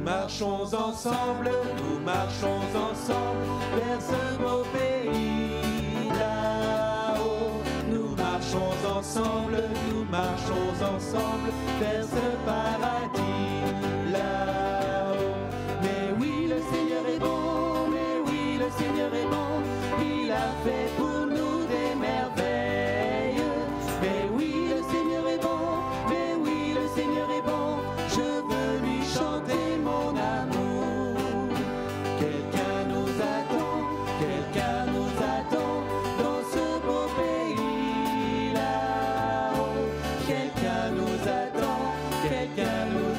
marchons ensemble vers ce beau pays là-haut. Nous marchons ensemble vers ce paradis là-haut. Mais oui, le Seigneur est bon, mais oui, le Seigneur est bon, il a fait pour nous des merveilles. Mais oui, le Seigneur est bon, mais oui, le Seigneur est bon, je veux lui chanter mon amour. Quelqu'un nous attend dans ce beau pays là-haut. Quelqu'un nous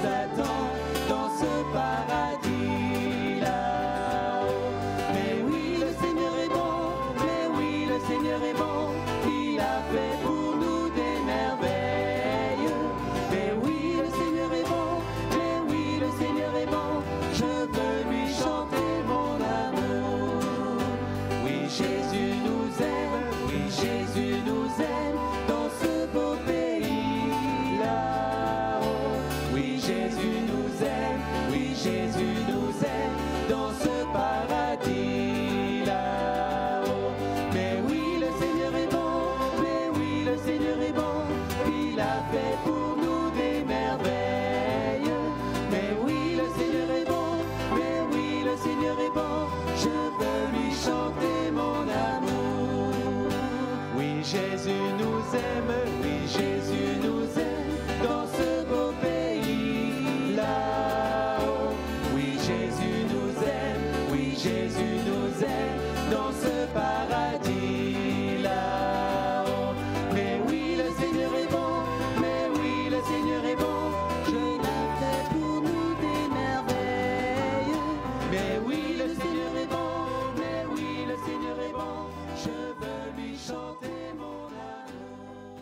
attend dans ce paradis là-haut. Mais oui, le Seigneur est bon, mais oui, le Seigneur est bon, il a fait pour nous des merveilles. Mais oui, le Seigneur est bon, mais oui, le Seigneur est bon, je veux lui chanter mon amour. Oui, Jésus nous aime dans ce beau pays là-haut. Oui, Jésus nous aime dans ce paradis là-haut. Mais oui, le Seigneur est bon, mais oui, le Seigneur est bon, il a fait pour nous des merveilles. Mais oui, le Seigneur est bon, mais oui, le Seigneur est bon, je veux lui chanter mon amour. Oui, Jésus nous aime dans ce beau pays là-haut. Oui, Jésus nous aime dans ce paradis là-haut. Mais oui, le Seigneur est bon, mais oui, le Seigneur est bon, je l'ai fait pour nous des merveilles. Mais oui, le Seigneur est bon, mais oui, le Seigneur est bon, je veux lui chanter mon amour.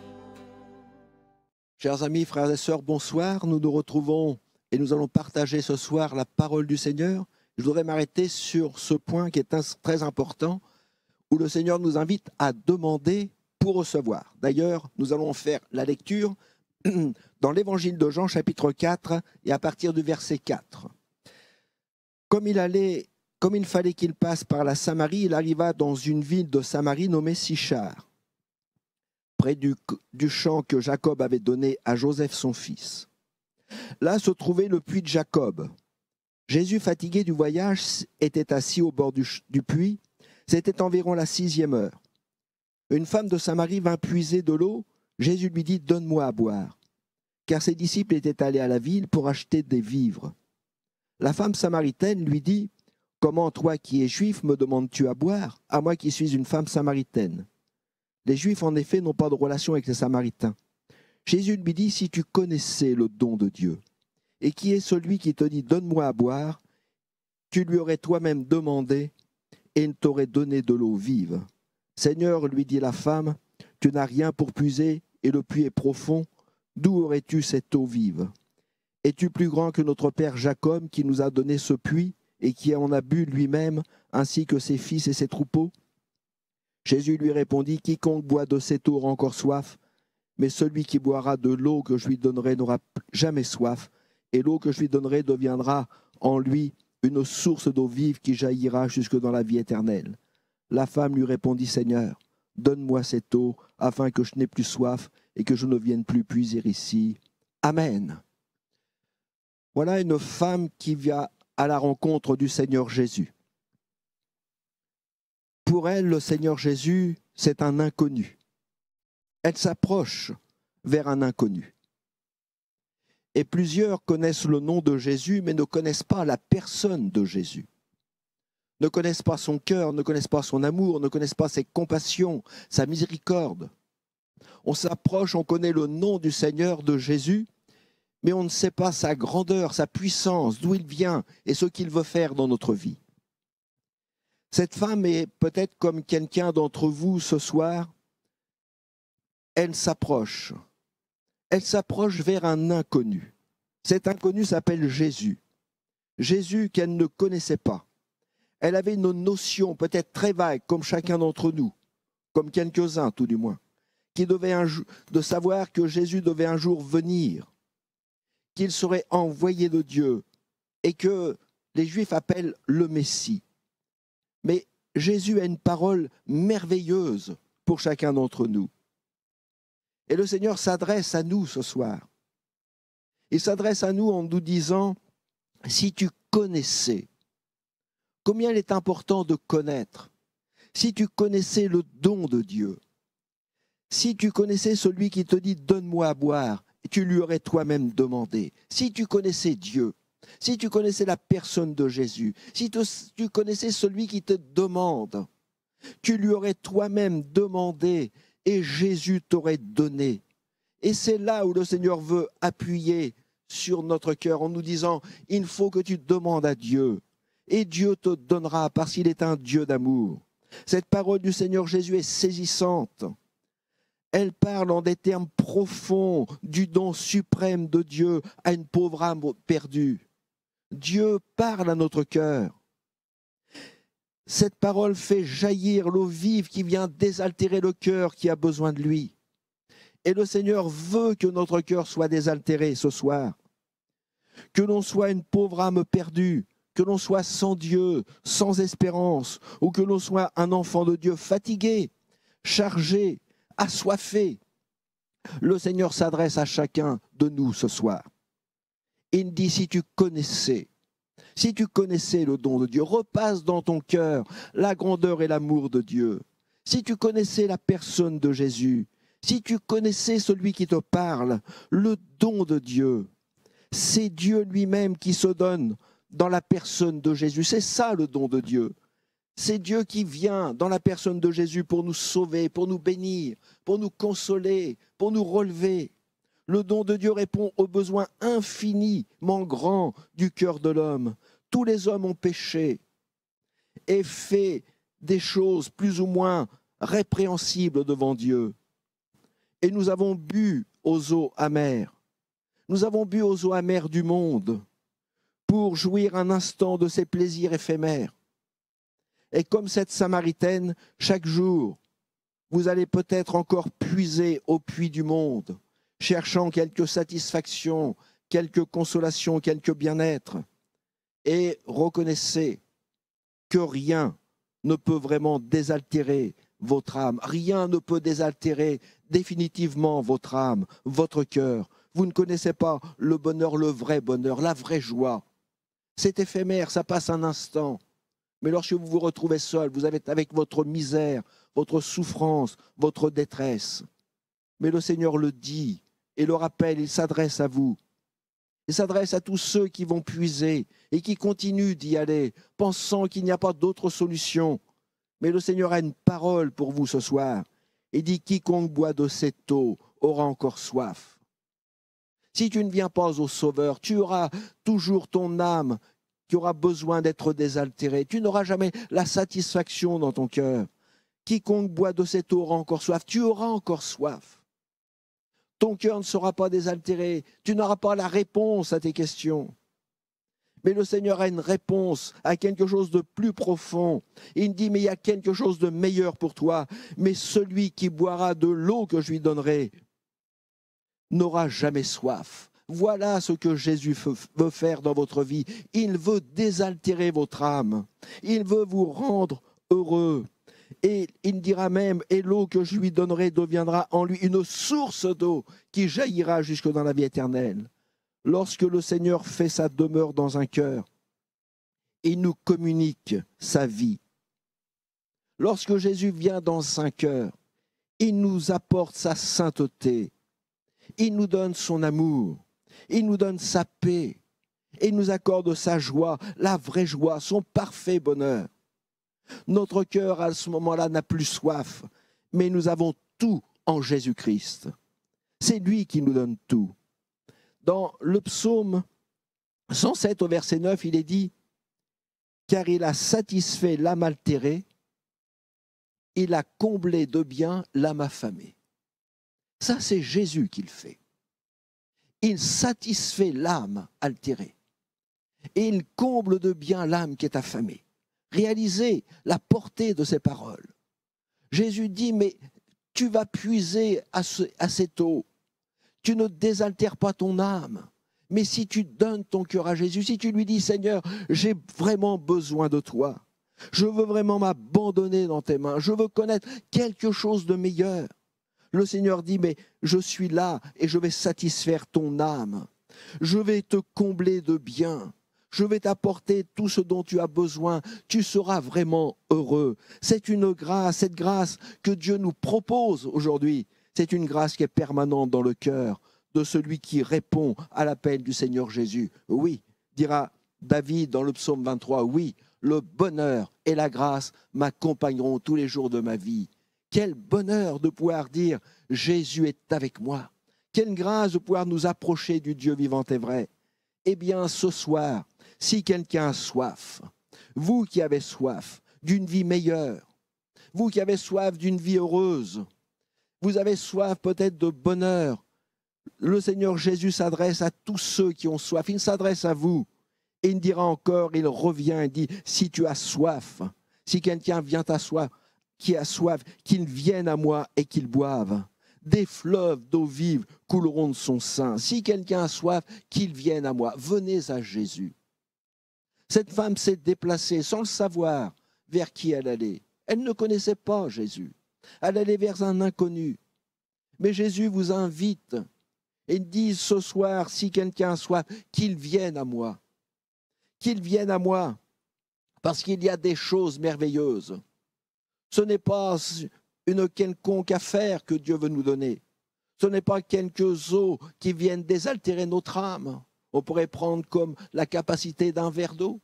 Chers amis, frères et sœurs, bonsoir. Nous nous retrouvons et nous allons partager ce soir la parole du Seigneur. Je voudrais m'arrêter sur ce point qui est très important, où le Seigneur nous invite à demander pour recevoir. D'ailleurs, nous allons faire la lecture dans l'évangile de Jean, chapitre 4, et à partir du verset 4. Comme il fallait qu'il passe par la Samarie, il arriva dans une ville de Samarie nommée Sichar, près du champ que Jacob avait donné à Joseph son fils. Là se trouvait le puits de Jacob. Jésus, fatigué du voyage, était assis au bord du puits. C'était environ la 6e heure. Une femme de Samarie vint puiser de l'eau. Jésus lui dit « Donne-moi à boire », car ses disciples étaient allés à la ville pour acheter des vivres. La femme samaritaine lui dit « Comment, toi qui es juif, me demandes-tu à boire, à moi qui suis une femme samaritaine ?» Les Juifs, en effet, n'ont pas de relation avec les Samaritains. Jésus lui dit « Si tu connaissais le don de Dieu, et qui est celui qui te dit « Donne-moi à boire », tu lui aurais toi-même demandé, et il t'aurait donné de l'eau vive. « Seigneur, lui dit la femme, tu n'as rien pour puiser, et le puits est profond. D'où aurais-tu cette eau vive? Es-tu plus grand que notre père Jacob, qui nous a donné ce puits, et qui en a bu lui-même, ainsi que ses fils et ses troupeaux ?» Jésus lui répondit, « Quiconque boit de cette eau aura encore soif, mais celui qui boira de l'eau que je lui donnerai n'aura jamais soif, et l'eau que je lui donnerai deviendra en lui une source d'eau vive qui jaillira jusque dans la vie éternelle. » La femme lui répondit, « Seigneur, donne-moi cette eau, afin que je n'ai plus soif et que je ne vienne plus puiser ici. Amen. » Voilà une femme qui vient à la rencontre du Seigneur Jésus. Pour elle, le Seigneur Jésus, c'est un inconnu. Elle s'approche vers un inconnu. Et plusieurs connaissent le nom de Jésus, mais ne connaissent pas la personne de Jésus. Ne connaissent pas son cœur, ne connaissent pas son amour, ne connaissent pas ses compassions, sa miséricorde. On s'approche, on connaît le nom du Seigneur de Jésus, mais on ne sait pas sa grandeur, sa puissance, d'où il vient et ce qu'il veut faire dans notre vie. Cette femme est peut-être comme quelqu'un d'entre vous ce soir. Elle s'approche vers un inconnu. Cet inconnu s'appelle Jésus. Jésus qu'elle ne connaissait pas. Elle avait une notion peut-être très vague, comme chacun d'entre nous, comme quelques-uns tout du moins, de savoir que Jésus devait un jour venir, qu'il serait envoyé de Dieu et que les Juifs appellent le Messie. Mais Jésus a une parole merveilleuse pour chacun d'entre nous. Et le Seigneur s'adresse à nous ce soir. Il s'adresse à nous en nous disant, si tu connaissais, combien il est important de connaître, si tu connaissais le don de Dieu, si tu connaissais celui qui te dit « donne-moi à boire », tu lui aurais toi-même demandé. Si tu connaissais Dieu, si tu connaissais la personne de Jésus, si tu connaissais celui qui te demande, tu lui aurais toi-même demandé et Jésus t'aurait donné. Et c'est là où le Seigneur veut appuyer sur notre cœur en nous disant « il faut que tu demandes à Dieu et Dieu te donnera parce qu'il est un Dieu d'amour ». Cette parole du Seigneur Jésus est saisissante. Elle parle en des termes profonds du don suprême de Dieu à une pauvre âme perdue. Dieu parle à notre cœur. Cette parole fait jaillir l'eau vive qui vient désaltérer le cœur qui a besoin de lui. Et le Seigneur veut que notre cœur soit désaltéré ce soir. Que l'on soit une pauvre âme perdue, que l'on soit sans Dieu, sans espérance, ou que l'on soit un enfant de Dieu fatigué, chargé, assoiffé. Le Seigneur s'adresse à chacun de nous ce soir. Il dit, si tu connaissais le don de Dieu, repasse dans ton cœur la grandeur et l'amour de Dieu. Si tu connaissais la personne de Jésus, si tu connaissais celui qui te parle, le don de Dieu, c'est Dieu lui-même qui se donne dans la personne de Jésus. C'est ça le don de Dieu. C'est Dieu qui vient dans la personne de Jésus pour nous sauver, pour nous bénir, pour nous consoler, pour nous relever. Le don de Dieu répond aux besoins infiniment grands du cœur de l'homme. Tous les hommes ont péché et fait des choses plus ou moins répréhensibles devant Dieu. Et nous avons bu aux eaux amères. Nous avons bu aux eaux amères du monde pour jouir un instant de ses plaisirs éphémères. Et comme cette Samaritaine, chaque jour, vous allez peut-être encore puiser au puits du monde, cherchant quelque satisfaction, quelque consolation, quelque bien-être. Et reconnaissez que rien ne peut vraiment désaltérer votre âme. Rien ne peut désaltérer définitivement votre âme, votre cœur. Vous ne connaissez pas le bonheur, le vrai bonheur, la vraie joie. C'est éphémère, ça passe un instant. Mais lorsque vous vous retrouvez seul, vous êtes avec votre misère, votre souffrance, votre détresse. Mais le Seigneur le dit et le rappelle, il s'adresse à vous. Il s'adresse à tous ceux qui vont puiser et qui continuent d'y aller, pensant qu'il n'y a pas d'autre solution. Mais le Seigneur a une parole pour vous ce soir. Il dit, quiconque boit de cette eau aura encore soif. Si tu ne viens pas au Sauveur, tu auras toujours ton âme qui aura besoin d'être désaltérée. Tu n'auras jamais la satisfaction dans ton cœur. Quiconque boit de cette eau aura encore soif. Tu auras encore soif. Ton cœur ne sera pas désaltéré. Tu n'auras pas la réponse à tes questions. Mais le Seigneur a une réponse à quelque chose de plus profond. Il dit, mais il y a quelque chose de meilleur pour toi. Mais celui qui boira de l'eau que je lui donnerai n'aura jamais soif. Voilà ce que Jésus veut faire dans votre vie. Il veut désaltérer votre âme. Il veut vous rendre heureux. Et il dira même, et l'eau que je lui donnerai deviendra en lui une source d'eau qui jaillira jusque dans la vie éternelle. Lorsque le Seigneur fait sa demeure dans un cœur, il nous communique sa vie. Lorsque Jésus vient dans un cœur, il nous apporte sa sainteté. Il nous donne son amour. Il nous donne sa paix. Et il nous accorde sa joie, la vraie joie, son parfait bonheur. Notre cœur, à ce moment-là, n'a plus soif, mais nous avons tout en Jésus-Christ. C'est lui qui nous donne tout. Dans le psaume 107 au verset 9, il est dit « Car il a satisfait l'âme altérée, il a comblé de bien l'âme affamée. » Ça, c'est Jésus qui le fait. Il satisfait l'âme altérée et il comble de bien l'âme qui est affamée. Réalisez la portée de ces paroles. Jésus dit, mais tu vas puiser à cette eau. Tu ne désaltères pas ton âme, Mais si tu donnes ton cœur à Jésus, si tu lui dis, Seigneur, j'ai vraiment besoin de toi, je veux vraiment m'abandonner dans tes mains, je veux connaître quelque chose de meilleur. Le Seigneur dit, mais je suis là et je vais satisfaire ton âme. Je vais te combler de bien. Je vais t'apporter tout ce dont tu as besoin. Tu seras vraiment heureux. C'est une grâce, cette grâce que Dieu nous propose aujourd'hui. C'est une grâce qui est permanente dans le cœur de celui qui répond à l'appel du Seigneur Jésus. Oui, dira David dans le psaume 23, oui, le bonheur et la grâce m'accompagneront tous les jours de ma vie. Quel bonheur de pouvoir dire « Jésus est avec moi ». Quelle grâce de pouvoir nous approcher du Dieu vivant et vrai. Eh bien, ce soir, si quelqu'un a soif, vous qui avez soif d'une vie meilleure, vous qui avez soif d'une vie heureuse, vous avez soif peut-être de bonheur, le Seigneur Jésus s'adresse à tous ceux qui ont soif. Il s'adresse à vous et il dira encore, il revient et dit, si tu as soif, si quelqu'un vient à soif, qui a soif, qu'il vienne à moi et qu'il boive. Des fleuves d'eau vive couleront de son sein. Si quelqu'un a soif, qu'il vienne à moi. Venez à Jésus. Cette femme s'est déplacée sans le savoir vers qui elle allait. Elle ne connaissait pas Jésus. Elle allait vers un inconnu. Mais Jésus vous invite et dit ce soir, si quelqu'un a soif, qu'il vienne à moi. Qu'il vienne à moi, parce qu'il y a des choses merveilleuses. Ce n'est pas une quelconque affaire que Dieu veut nous donner. Ce n'est pas quelques eaux qui viennent désaltérer notre âme. On pourrait prendre comme la capacité d'un verre d'eau.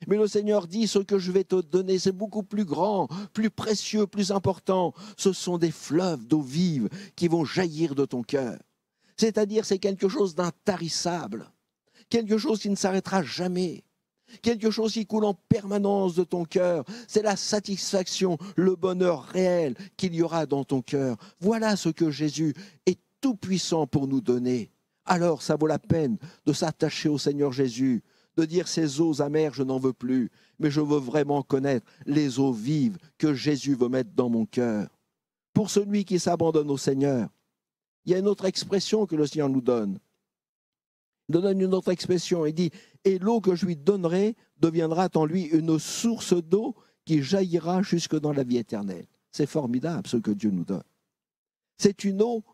Mais le Seigneur dit, ce que je vais te donner, c'est beaucoup plus grand, plus précieux, plus important. Ce sont des fleuves d'eau vive qui vont jaillir de ton cœur. C'est-à-dire, c'est quelque chose d'intarissable, quelque chose qui ne s'arrêtera jamais. Quelque chose qui coule en permanence de ton cœur. C'est la satisfaction, le bonheur réel qu'il y aura dans ton cœur. Voilà ce que Jésus est tout puissant pour nous donner. Alors ça vaut la peine de s'attacher au Seigneur Jésus, de dire ces eaux amères, je n'en veux plus, mais je veux vraiment connaître les eaux vives que Jésus veut mettre dans mon cœur. Pour celui qui s'abandonne au Seigneur, il y a une autre expression que le Seigneur nous donne. Il donne une autre expression, il dit « Et l'eau que je lui donnerai deviendra en lui une source d'eau qui jaillira jusque dans la vie éternelle. » C'est formidable ce que Dieu nous donne. C'est une eau,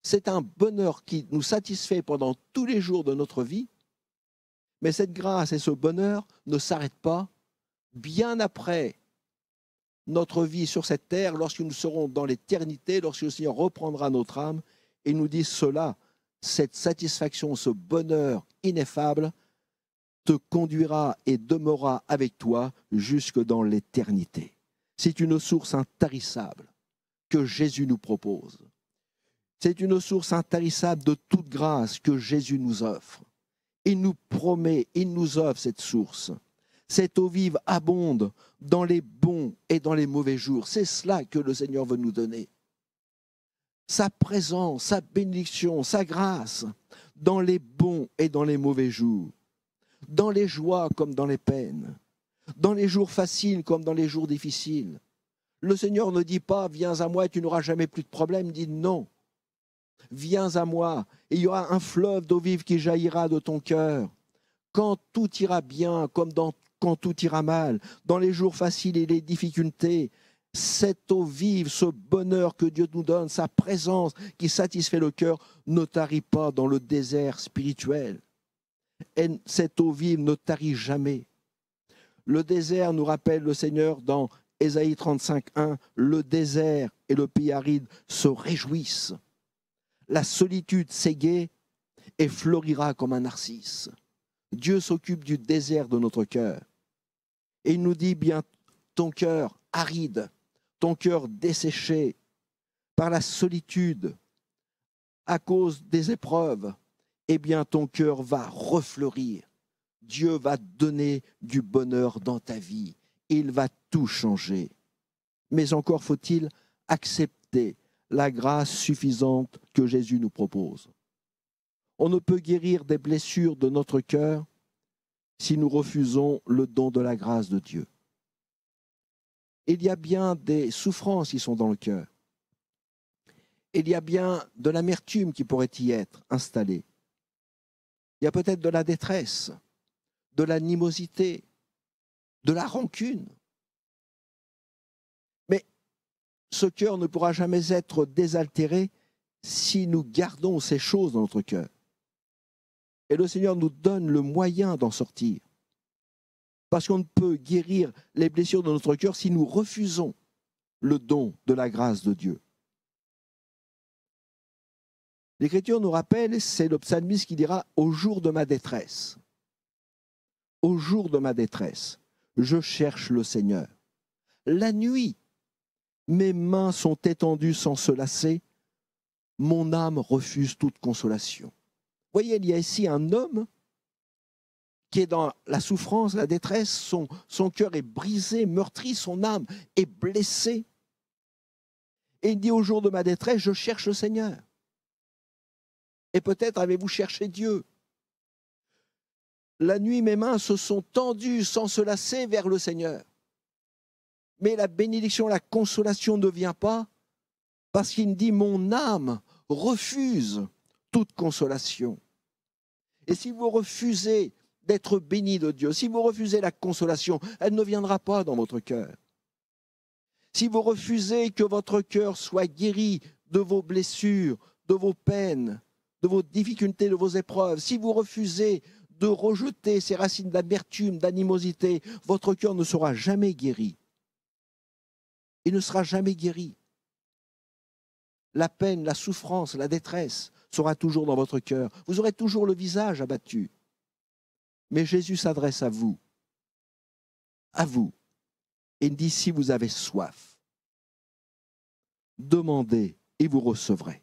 c'est un bonheur qui nous satisfait pendant tous les jours de notre vie, mais cette grâce et ce bonheur ne s'arrêtent pas bien après notre vie sur cette terre, lorsque nous serons dans l'éternité, lorsque le Seigneur reprendra notre âme et nous dit cela. Cette satisfaction, ce bonheur ineffable te conduira et demeurera avec toi jusque dans l'éternité. C'est une source intarissable que Jésus nous propose. C'est une source intarissable de toute grâce que Jésus nous offre. Il nous promet, il nous offre cette source. Cette eau vive abonde dans les bons et dans les mauvais jours. C'est cela que le Seigneur veut nous donner. Sa présence, sa bénédiction, sa grâce, dans les bons et dans les mauvais jours, dans les joies comme dans les peines, dans les jours faciles comme dans les jours difficiles. Le Seigneur ne dit pas « Viens à moi et tu n'auras jamais plus de problème », il dit « Non, viens à moi et il y aura un fleuve d'eau vive qui jaillira de ton cœur. Quand tout ira bien comme quand tout ira mal, dans les jours faciles et les difficultés, cette eau vive, ce bonheur que Dieu nous donne, sa présence qui satisfait le cœur, ne tarit pas dans le désert spirituel. Et cette eau vive ne tarit jamais. Le désert nous rappelle le Seigneur dans Ésaïe 35:1, le désert et le pays aride se réjouissent. La solitude s'égaie et fleurira comme un narcisse. Dieu s'occupe du désert de notre cœur. Et il nous dit bien, ton cœur aride, ton cœur desséché par la solitude, à cause des épreuves, eh bien ton cœur va refleurir. Dieu va donner du bonheur dans ta vie. Il va tout changer. Mais encore faut-il accepter la grâce suffisante que Jésus nous propose. On ne peut guérir des blessures de notre cœur si nous refusons le don de la grâce de Dieu. Il y a bien des souffrances qui sont dans le cœur. Il y a bien de l'amertume qui pourrait y être installée. Il y a peut-être de la détresse, de l'animosité, de la rancune. Mais ce cœur ne pourra jamais être désaltéré si nous gardons ces choses dans notre cœur. Et le Seigneur nous donne le moyen d'en sortir. Parce qu'on ne peut guérir les blessures de notre cœur si nous refusons le don de la grâce de Dieu. L'Écriture nous rappelle, c'est le psalmiste qui dira « Au jour de ma détresse, au jour de ma détresse, je cherche le Seigneur. La nuit, mes mains sont étendues sans se lasser, mon âme refuse toute consolation. » Vous voyez, il y a ici un homme qui est dans la souffrance, la détresse, son cœur est brisé, meurtri, son âme est blessée. Et il dit, au jour de ma détresse, je cherche le Seigneur. Et peut-être avez-vous cherché Dieu. La nuit, mes mains se sont tendues sans se lasser vers le Seigneur. Mais la bénédiction, la consolation ne vient pas parce qu'il me dit, mon âme refuse toute consolation. Et si vous refusez d'être béni de Dieu, si vous refusez la consolation, elle ne viendra pas dans votre cœur. Si vous refusez que votre cœur soit guéri de vos blessures, de vos peines, de vos difficultés, de vos épreuves, si vous refusez de rejeter ces racines d'amertume, d'animosité, votre cœur ne sera jamais guéri. Il ne sera jamais guéri. La peine, la souffrance, la détresse sera toujours dans votre cœur. Vous aurez toujours le visage abattu. Mais Jésus s'adresse à vous. Et il dit, si vous avez soif, demandez et vous recevrez.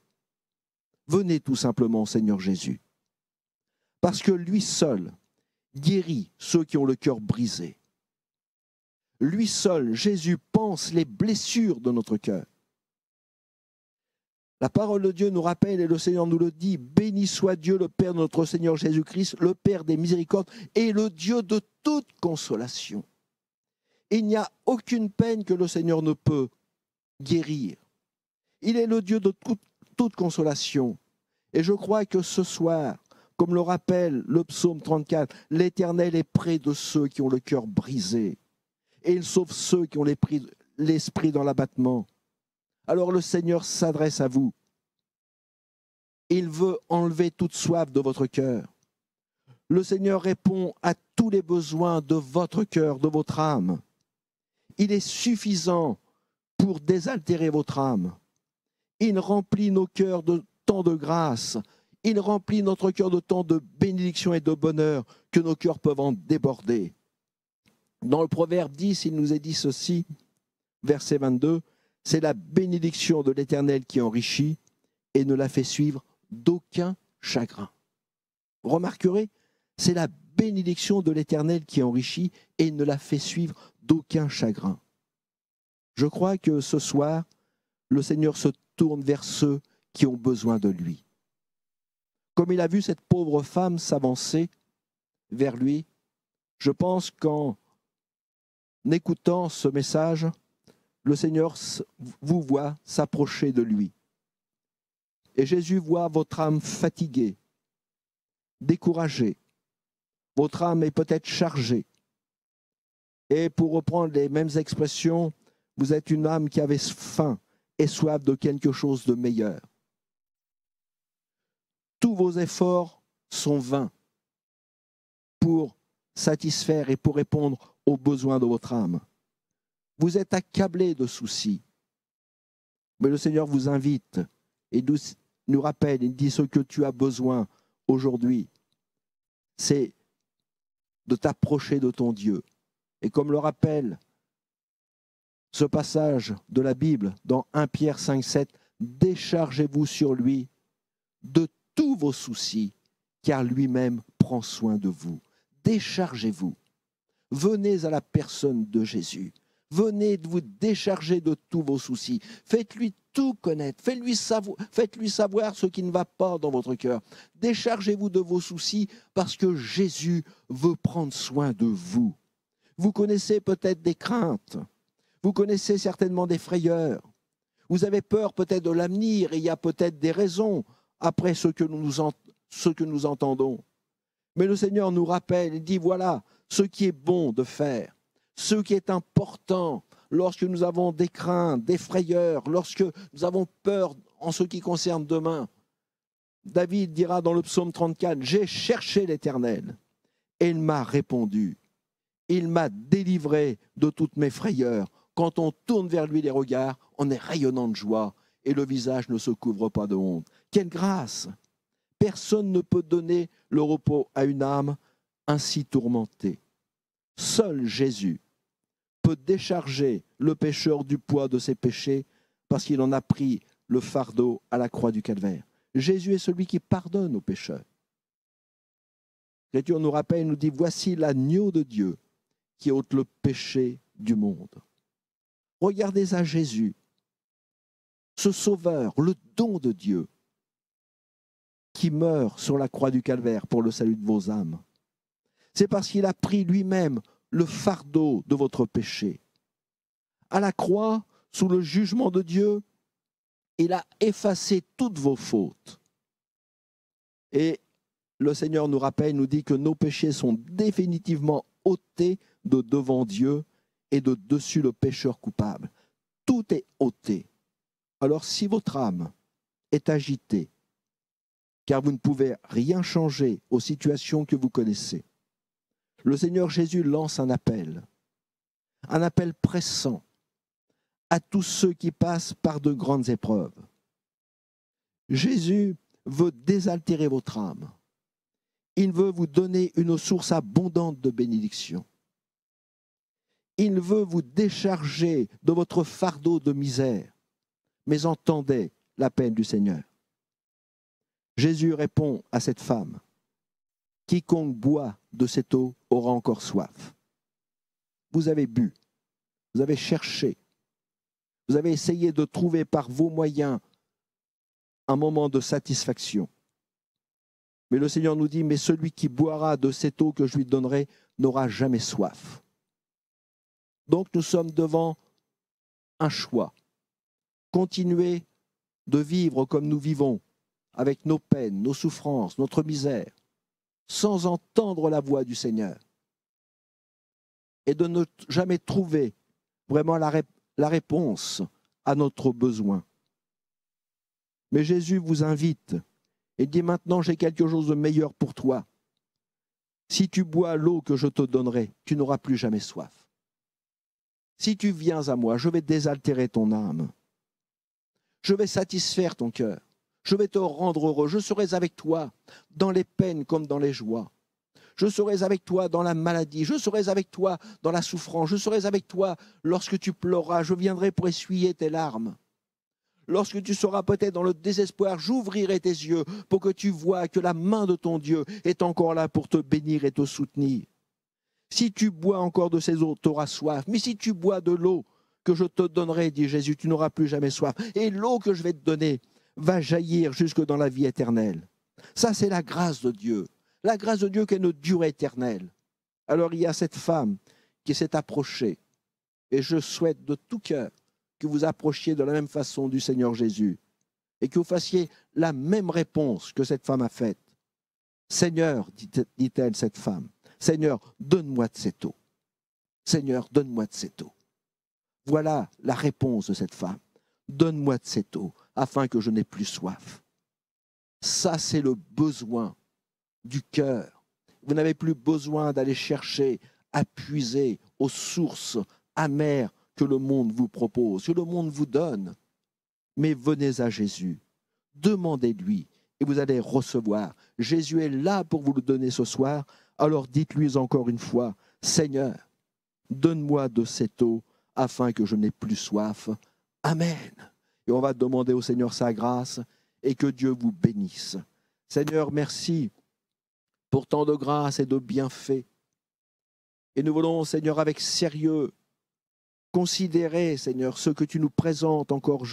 Venez tout simplement, Seigneur Jésus. Parce que lui seul guérit ceux qui ont le cœur brisé. Lui seul, Jésus, pense les blessures de notre cœur. La parole de Dieu nous rappelle, et le Seigneur nous le dit, béni soit Dieu, le Père de notre Seigneur Jésus-Christ, le Père des miséricordes et le Dieu de toute consolation. Il n'y a aucune peine que le Seigneur ne peut guérir. Il est le Dieu de toute consolation. Et je crois que ce soir, comme le rappelle le psaume 34, l'Éternel est près de ceux qui ont le cœur brisé. Et il sauve ceux qui ont l'esprit dans l'abattement. Alors le Seigneur s'adresse à vous. Il veut enlever toute soif de votre cœur. Le Seigneur répond à tous les besoins de votre cœur, de votre âme. Il est suffisant pour désaltérer votre âme. Il remplit nos cœurs de tant de grâce. Il remplit notre cœur de tant de bénédictions et de bonheur que nos cœurs peuvent en déborder. Dans le Proverbe 10, il nous est dit ceci, verset 22, « C'est la bénédiction de l'Éternel qui enrichit et ne la fait suivre d'aucun chagrin. » Vous remarquerez, c'est la bénédiction de l'Éternel qui enrichit et ne la fait suivre d'aucun chagrin. Je crois que ce soir, le Seigneur se tourne vers ceux qui ont besoin de lui. Comme il a vu cette pauvre femme s'avancer vers lui, je pense qu'en écoutant ce message, le Seigneur vous voit s'approcher de lui. Et Jésus voit votre âme fatiguée, découragée. Votre âme est peut-être chargée. Et pour reprendre les mêmes expressions, vous êtes une âme qui avait faim et soif de quelque chose de meilleur. Tous vos efforts sont vains pour satisfaire et pour répondre aux besoins de votre âme. Vous êtes accablé de soucis. Mais le Seigneur vous invite et nous rappelle, il dit ce que tu as besoin aujourd'hui, c'est de t'approcher de ton Dieu. Et comme le rappelle ce passage de la Bible dans 1 Pierre 5, 7, déchargez-vous sur lui de tous vos soucis, car lui-même prend soin de vous. Déchargez-vous. Venez à la personne de Jésus. Venez vous décharger de tous vos soucis. Faites-lui tout connaître. Faites-lui savoir ce qui ne va pas dans votre cœur. Déchargez-vous de vos soucis parce que Jésus veut prendre soin de vous. Vous connaissez peut-être des craintes. Vous connaissez certainement des frayeurs. Vous avez peur peut-être de l'avenir et il y a peut-être des raisons après ce que nous entendons. Mais le Seigneur nous rappelle, il dit, voilà, ce qui est bon de faire, ce qui est important, lorsque nous avons des craintes, des frayeurs, lorsque nous avons peur en ce qui concerne demain. David dira dans le psaume 34, « J'ai cherché l'Éternel, et il m'a répondu. Il m'a délivré de toutes mes frayeurs. » Quand on tourne vers lui les regards, on est rayonnant de joie, et le visage ne se couvre pas de honte. Quelle grâce! Personne ne peut donner le repos à une âme ainsi tourmentée. Seul Jésus peut décharger le pécheur du poids de ses péchés parce qu'il en a pris le fardeau à la croix du calvaire. Jésus est celui qui pardonne aux pécheurs. L'Écriture nous rappelle, nous dit, voici l'agneau de Dieu qui ôte le péché du monde. Regardez à Jésus, ce sauveur, le don de Dieu, qui meurt sur la croix du calvaire pour le salut de vos âmes. C'est parce qu'il a pris lui-même le fardeau de votre péché. À la croix, sous le jugement de Dieu, il a effacé toutes vos fautes. Et le Seigneur nous rappelle, nous dit que nos péchés sont définitivement ôtés de devant Dieu et de dessus le pécheur coupable. Tout est ôté. Alors si votre âme est agitée, car vous ne pouvez rien changer aux situations que vous connaissez, le Seigneur Jésus lance un appel pressant à tous ceux qui passent par de grandes épreuves. Jésus veut désaltérer votre âme. Il veut vous donner une source abondante de bénédiction. Il veut vous décharger de votre fardeau de misère. Mais entendez l'appel du Seigneur. Jésus répond à cette femme, « Quiconque boit de cette eau aura encore soif. » Vous avez bu, vous avez cherché, vous avez essayé de trouver par vos moyens un moment de satisfaction. Mais le Seigneur nous dit, « Mais celui qui boira de cette eau que je lui donnerai n'aura jamais soif. » Donc nous sommes devant un choix. Continuer de vivre comme nous vivons, avec nos peines, nos souffrances, notre misère, sans entendre la voix du Seigneur, et de ne jamais trouver vraiment la réponse à notre besoin. Mais Jésus vous invite et dit, maintenant j'ai quelque chose de meilleur pour toi. Si tu bois l'eau que je te donnerai, tu n'auras plus jamais soif. Si tu viens à moi, je vais désaltérer ton âme. Je vais satisfaire ton cœur. Je vais te rendre heureux. Je serai avec toi dans les peines comme dans les joies. Je serai avec toi dans la maladie. Je serai avec toi dans la souffrance. Je serai avec toi lorsque tu pleureras. Je viendrai pour essuyer tes larmes. Lorsque tu seras peut-être dans le désespoir, j'ouvrirai tes yeux pour que tu vois que la main de ton Dieu est encore là pour te bénir et te soutenir. Si tu bois encore de ces eaux, tu auras soif. Mais si tu bois de l'eau que je te donnerai, dit Jésus, tu n'auras plus jamais soif. Et l'eau que je vais te donner va jaillir jusque dans la vie éternelle. Ça, c'est la grâce de Dieu. La grâce de Dieu qui est une durée éternelle. Alors, il y a cette femme qui s'est approchée. Et je souhaite de tout cœur que vous approchiez de la même façon du Seigneur Jésus et que vous fassiez la même réponse que cette femme a faite. Seigneur, dit-elle, cette femme, Seigneur, donne-moi de cette eau. Seigneur, donne-moi de cette eau. Voilà la réponse de cette femme. Donne-moi de cette eau, afin que je n'ai plus soif. Ça, c'est le besoin du cœur. Vous n'avez plus besoin d'aller chercher à puiser aux sources amères que le monde vous propose, que le monde vous donne. Mais venez à Jésus, demandez-lui et vous allez recevoir. Jésus est là pour vous le donner ce soir. Alors dites-lui encore une fois, Seigneur, donne-moi de cette eau afin que je n'ai plus soif. Amen. Et on va demander au Seigneur sa grâce et que Dieu vous bénisse. Seigneur, merci pour tant de grâce et de bienfaits. Et nous voulons, Seigneur, avec sérieux, considérer, Seigneur, ce que tu nous présentes encore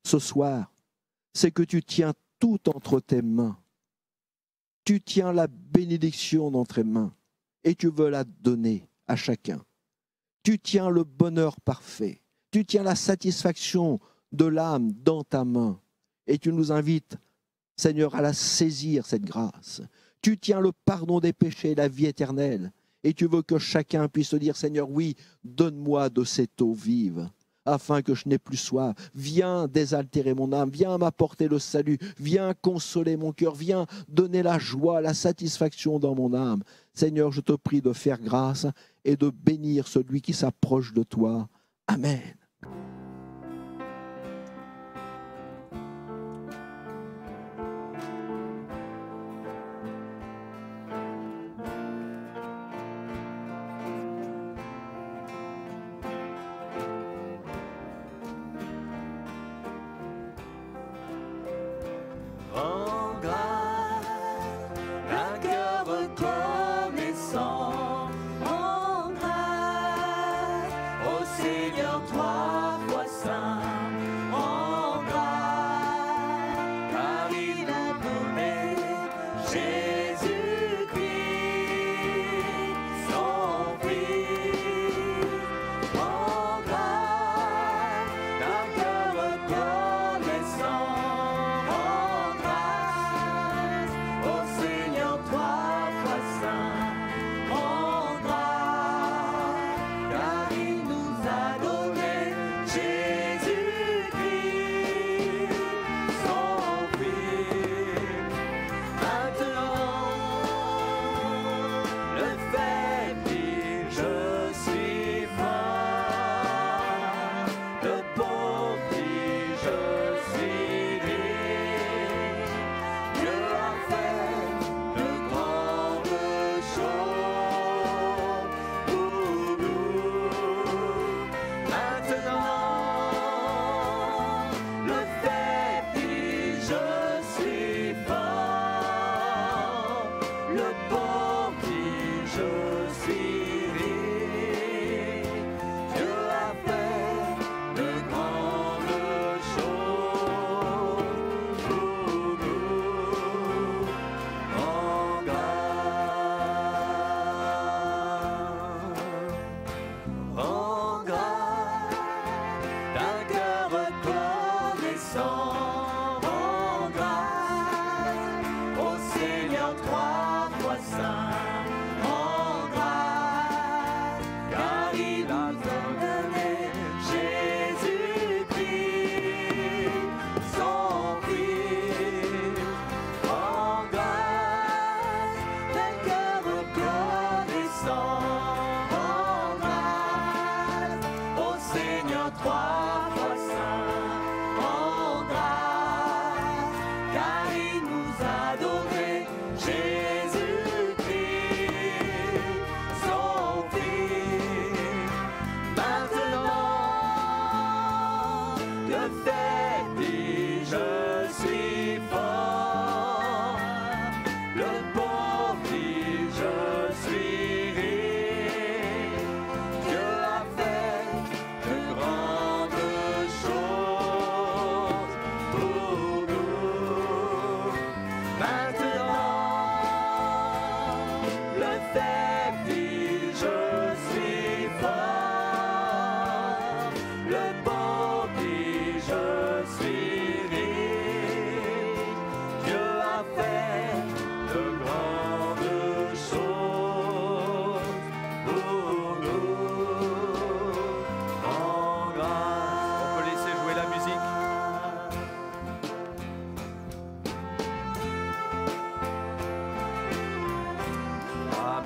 ce soir. C'est que tu tiens tout entre tes mains. Tu tiens la bénédiction dans tes mains et tu veux la donner à chacun. Tu tiens le bonheur parfait. Tu tiens la satisfaction de l'âme dans ta main. Et tu nous invites, Seigneur, à la saisir, cette grâce. Tu tiens le pardon des péchés et la vie éternelle. Et tu veux que chacun puisse te dire, Seigneur, oui, donne-moi de cette eau vive, afin que je n'ai plus soif. Viens désaltérer mon âme, viens m'apporter le salut, viens consoler mon cœur, viens donner la joie, la satisfaction dans mon âme. Seigneur, je te prie de faire grâce et de bénir celui qui s'approche de toi. Amen.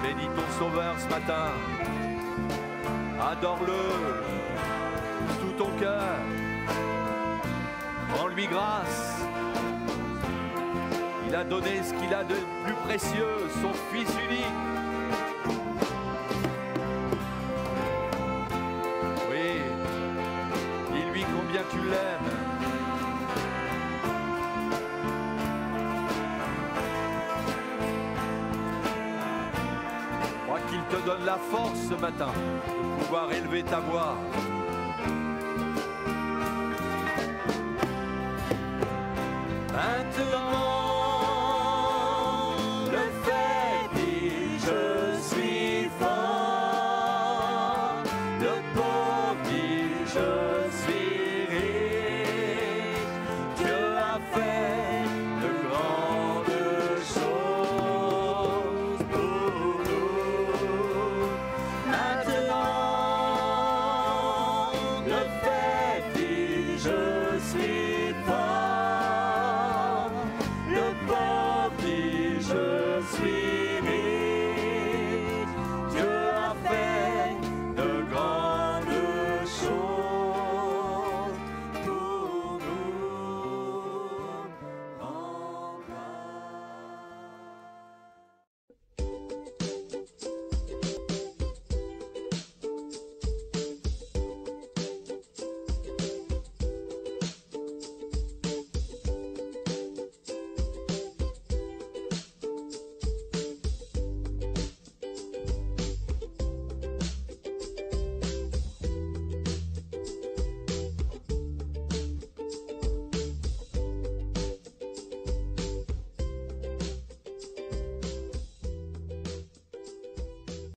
Bénis ton Sauveur ce matin. Adore-le de tout ton cœur. Rends-lui grâce. Il a donné ce qu'il a de plus précieux, son Fils unique. Oui, dis-lui combien tu l'aimes. Qu'il te donne la force ce matin de pouvoir élever ta voix. Maintenant